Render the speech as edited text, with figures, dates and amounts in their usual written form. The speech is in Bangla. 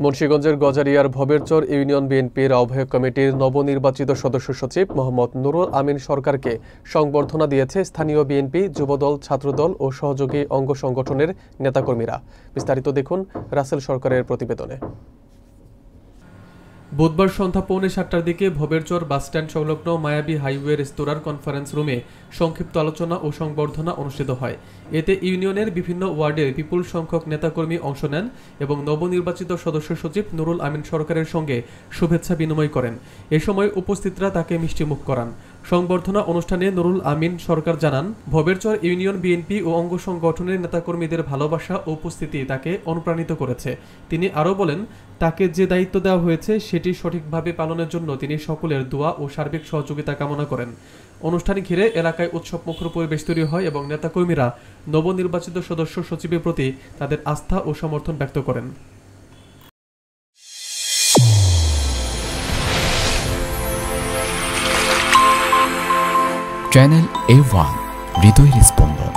মুন্সিগঞ্জের গজারিয়ার ভবেরচর ইউনিয়ন বিএনপির আহ্বায়ক কমিটির নবনির্বাচিত সদস্য সচিব মোহাম্মদ নুরুল আমিন সরকারকে সংবর্ধনা দিয়েছে স্থানীয় বিএনপি, যুবদল, ছাত্রদল ও সহযোগী অঙ্গ সংগঠনের নেতাকর্মীরা। বিস্তারিত দেখুন রাসেল সরকারের প্রতিবেদনে। বুধবার সন্ধ্যা 6:45টার দিকে ভবেরচর বাসস্ট্যান্ড সংলগ্ন মায়াবী হাইওয়ে রেস্তোরাঁর কনফারেন্স রুমে সংক্ষিপ্ত আলোচনা ও সংবর্ধনা অনুষ্ঠিত হয়। এতে ইউনিয়নের বিভিন্ন ওয়ার্ডের বিপুল সংখ্যক নেতাকর্মী অংশ নেন এবং নবনির্বাচিত সদস্য সচিব নুরুল আমিন সরকারের সঙ্গে শুভেচ্ছা বিনিময় করেন। এ সময় উপস্থিতরা তাকে মিষ্টিমুখ করান। সংবর্ধনা অনুষ্ঠানে নুরুল আমিন সরকার জানান, ভবেরচর ইউনিয়ন বিএনপি ও অঙ্গ সংগঠনের নেতাকর্মীদের ভালোবাসা ও উপস্থিতি তাকে অনুপ্রাণিত করেছে। তিনি আরও বলেন, তাকে যে দায়িত্ব দেওয়া হয়েছে সেটি সঠিকভাবে পালনের জন্য তিনি সকলের দোয়া ও সার্বিক সহযোগিতা কামনা করেন। অনুষ্ঠান ঘিরে এলাকায় উৎসবমুখর পরিবেশ তৈরি হয় এবং নেতাকর্মীরা নবনির্বাচিত সদস্য সচিবের প্রতি তাদের আস্থা ও সমর্থন ব্যক্ত করেন। চ্যানেল A1 হৃদয়ের স্পন্দন।